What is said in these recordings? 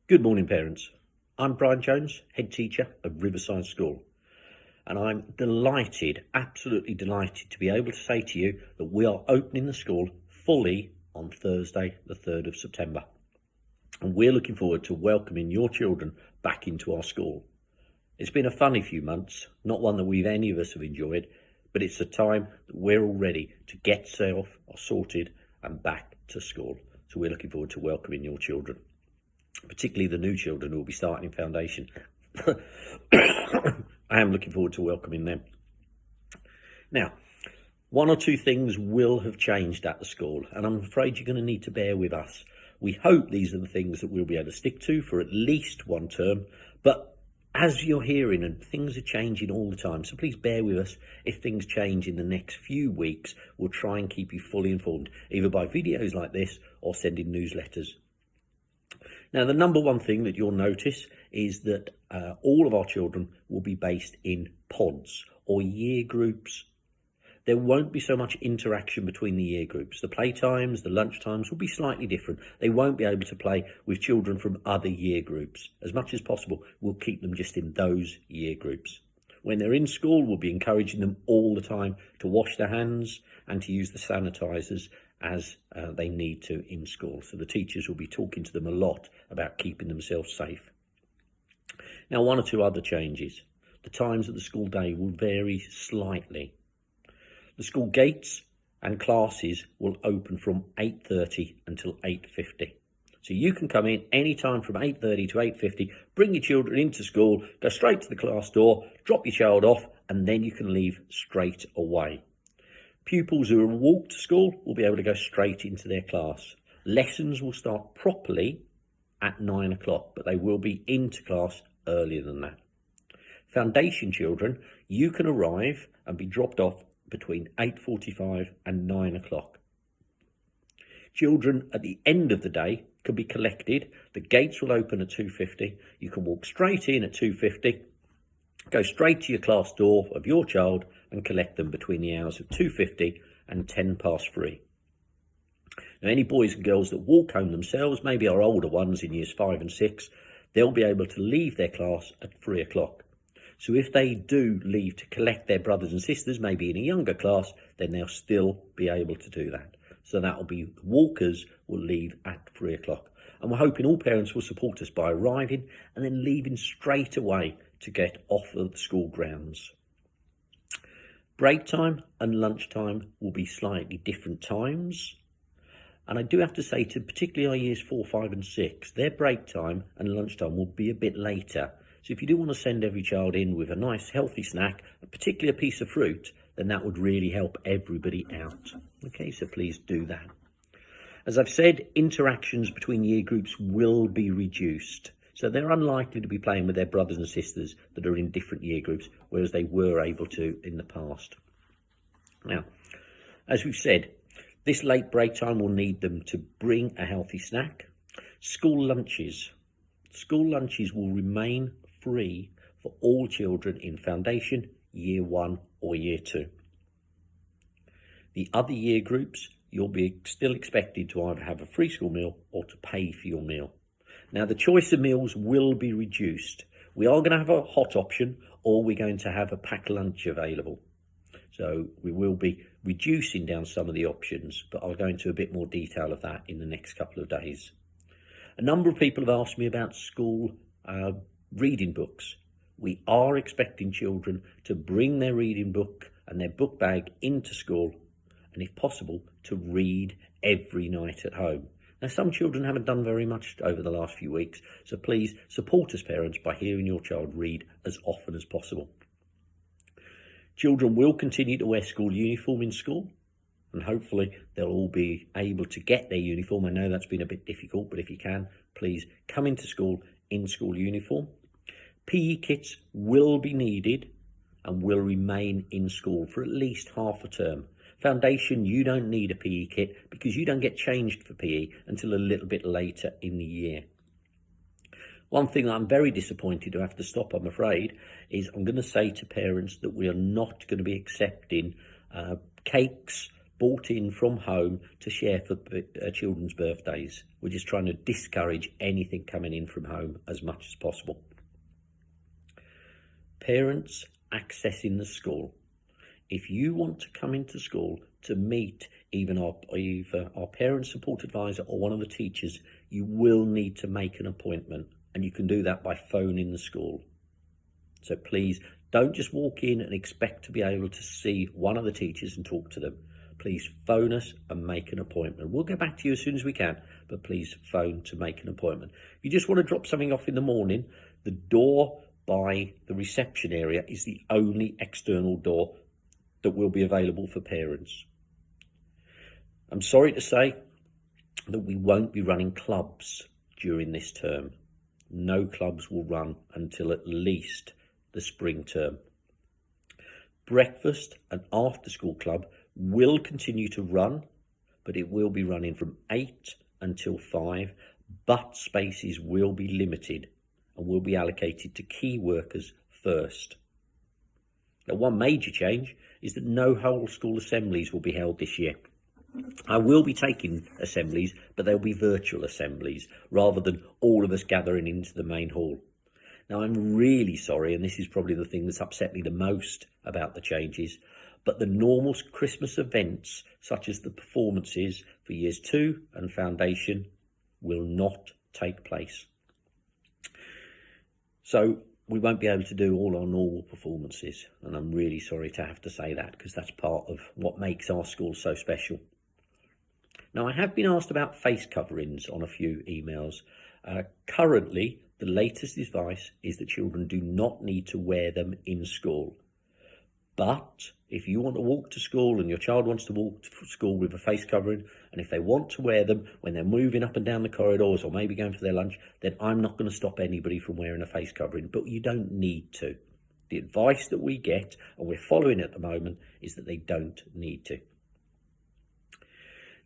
Good morning, parents. I'm Brian Jones, head teacher of Riverside School, and I'm delighted, absolutely delighted to be able to say to you that we are opening the school fully on Thursday, the 3rd of September. And we're looking forward to welcoming your children back into our school. It's been a funny few months, not one that any of us have enjoyed, but it's a time that we're all ready to get sorted and back to school. So we're looking forward to welcoming your children, particularly the new children who will be starting in foundation. I am looking forward to welcoming them. Now, one or two things will have changed at the school, and I'm afraid you're going to need to bear with us. We hope these are the things that we'll be able to stick to for at least one term, but as you're hearing, and things are changing all the time, so please bear with us. If things change in the next few weeks, we'll try and keep you fully informed, either by videos like this or sending newsletters. Now, the number one thing that you'll notice is that all of our children will be based in pods or year groups. There won't be so much interaction between the year groups. The playtimes, the lunch times will be slightly different. They won't be able to play with children from other year groups. As much as possible, we'll keep them just in those year groups. When they're in school, we'll be encouraging them all the time to wash their hands and to use the sanitizers as they need to in school. So the teachers will be talking to them a lot about keeping themselves safe. Now, one or two other changes. The times of the school day will vary slightly. The school gates and classes will open from 8:30 until 8:50. So you can come in any time from 8:30 to 8:50, bring your children into school, go straight to the class door, drop your child off, and then you can leave straight away. Pupils who will walk to school will be able to go straight into their class. Lessons will start properly at 9 o'clock, but they will be into class earlier than that. Foundation children, you can arrive and be dropped off between 8:45 and 9 o'clock. Children at the end of the day can be collected. The gates will open at 2:50. You can walk straight in at 2:50, go straight to your class door of your child and collect them between the hours of 2:50 and 3:10. Now, any boys and girls that walk home themselves, maybe our older ones in years 5 and 6, they'll be able to leave their class at 3 o'clock. So if they do leave to collect their brothers and sisters, maybe in a younger class, then they'll still be able to do that. So that will be, walkers will leave at 3 o'clock. And we're hoping all parents will support us by arriving and then leaving straight away to get off of the school grounds. Break time and lunch time will be slightly different times. And I do have to say to particularly our years 4, 5 and 6, their break time and lunchtime will be a bit later. So if you do want to send every child in with a nice healthy snack, particularly a piece of fruit, then that would really help everybody out. Okay, so please do that. As I've said, interactions between year groups will be reduced. So they're unlikely to be playing with their brothers and sisters that are in different year groups, whereas they were able to in the past. Now, as we've said, this late break time will need them to bring a healthy snack. School lunches will remain free for all children in foundation, year 1 or year 2. The other year groups, you'll be still expected to either have a free school meal or to pay for your meal. Now, the choice of meals will be reduced. We are going to have a hot option, or we're going to have a packed lunch available. So we will be reducing down some of the options, but I'll go into a bit more detail of that in the next couple of days. A number of people have asked me about school reading books. We are expecting children to bring their reading book and their book bag into school, and if possible, to read every night at home. Now, some children haven't done very much over the last few weeks, so please support us parents by hearing your child read as often as possible. Children will continue to wear school uniform in school, and hopefully they'll all be able to get their uniform. I know that's been a bit difficult, but if you can, please come into school in school uniform. PE kits will be needed and will remain in school for at least half a term. Foundation, you don't need a PE kit because you don't get changed for PE until a little bit later in the year. One thing that I'm very disappointed to have to stop, I'm afraid, is I'm going to say to parents that we are not going to be accepting cakes, bought in from home to share for children's birthdays. We're just trying to discourage anything coming in from home as much as possible. Parents accessing the school. If you want to come into school to meet either our parent support advisor or one of the teachers, you will need to make an appointment, and you can do that by phoning the school. So please don't just walk in and expect to be able to see one of the teachers and talk to them. Please phone us and make an appointment. We'll get back to you as soon as we can, but please phone to make an appointment. If you just want to drop something off in the morning, the door by the reception area is the only external door that will be available for parents. I'm sorry to say that we won't be running clubs during this term. No clubs will run until at least the spring term. Breakfast and after school club will continue to run, but it will be running from 8 until 5, but spaces will be limited and will be allocated to key workers first. Now, one major change is that no whole school assemblies will be held this year. I will be taking assemblies, but they'll be virtual assemblies rather than all of us gathering into the main hall. Now, I'm really sorry, and this is probably the thing that's upset me the most about the changes, but the normal Christmas events, such as the performances for Years 2 and Foundation, will not take place. So we won't be able to do all our normal performances, and I'm really sorry to have to say that, because that's part of what makes our school so special. Now, I have been asked about face coverings on a few emails. Currently, the latest advice is that children do not need to wear them in school. But if you want to walk to school and your child wants to walk to school with a face covering, and if they want to wear them when they're moving up and down the corridors or maybe going for their lunch, then I'm not going to stop anybody from wearing a face covering, but you don't need to. The advice that we get, and we're following at the moment, is that they don't need to.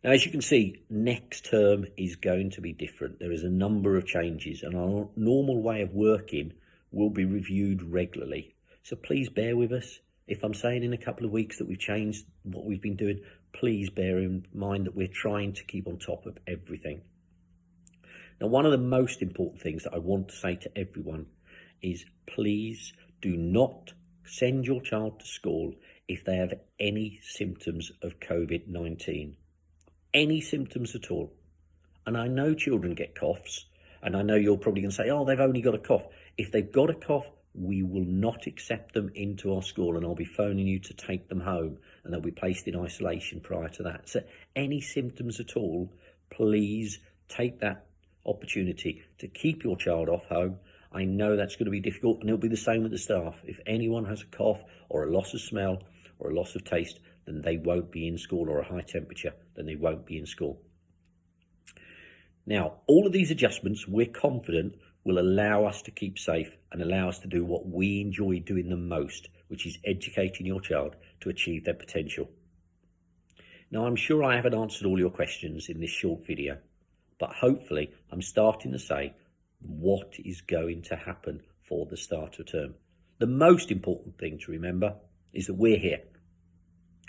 Now, as you can see, next term is going to be different. There is a number of changes, and our normal way of working will be reviewed regularly. So please bear with us. If I'm saying in a couple of weeks that we've changed what we've been doing, please bear in mind that we're trying to keep on top of everything. Now, one of the most important things that I want to say to everyone is please do not send your child to school if they have any symptoms of COVID-19. Any symptoms at all. And I know children get coughs, and I know you're probably going to say, oh, they've only got a cough. If they've got a cough, we will not accept them into our school, and I'll be phoning you to take them home, and they'll be placed in isolation prior to that. So any symptoms at all, please take that opportunity to keep your child off home. I know that's going to be difficult, and it'll be the same with the staff. If anyone has a cough or a loss of smell or a loss of taste, then they won't be in school, or a high temperature, then they won't be in school. Now, all of these adjustments, we're confident, will allow us to keep safe and allow us to do what we enjoy doing the most, which is educating your child to achieve their potential. Now, I'm sure I haven't answered all your questions in this short video, but hopefully I'm starting to say what is going to happen for the start of term. The most important thing to remember is that we're here,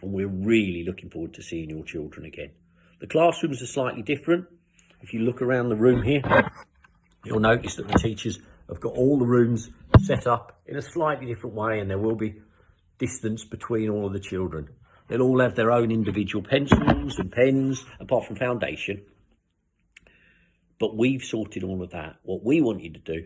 and we're really looking forward to seeing your children again. The classrooms are slightly different. If you look around the room here, you'll notice that the teachers have got all the rooms set up in a slightly different way, and there will be distance between all of the children. They'll all have their own individual pencils and pens, apart from Foundation. But we've sorted all of that. What we want you to do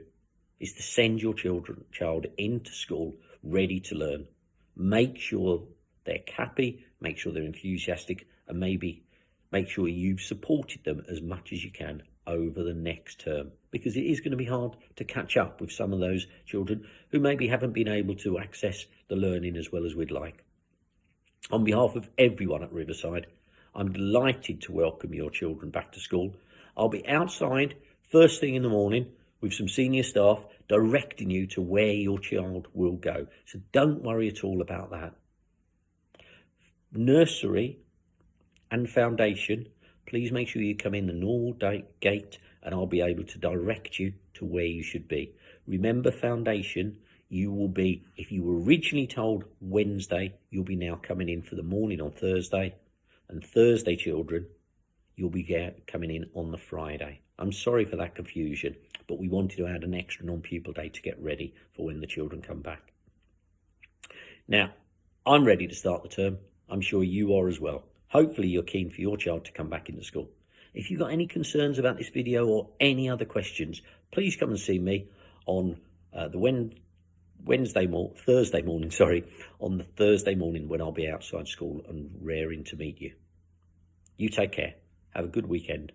is to send your child into school ready to learn. Make sure they're happy, make sure they're enthusiastic, and maybe make sure you've supported them as much as you can over the next term, because it is going to be hard to catch up with some of those children who maybe haven't been able to access the learning as well as we'd like. On behalf of everyone at Riverside, I'm delighted to welcome your children back to school. I'll be outside first thing in the morning with some senior staff directing you to where your child will go. So don't worry at all about that. Nursery and Foundation, please make sure you come in the normal gate, and I'll be able to direct you to where you should be. Remember, Foundation, you will be, if you were originally told Wednesday, you'll be now coming in for the morning on Thursday. And Thursday children, you'll be coming in on the Friday. I'm sorry for that confusion, but we wanted to add an extra non-pupil day to get ready for when the children come back. Now, I'm ready to start the term. I'm sure you are as well. Hopefully you're keen for your child to come back into school. If you've got any concerns about this video or any other questions, please come and see me on Thursday morning, on the Thursday morning when I'll be outside school and raring to meet you. You take care. Have a good weekend.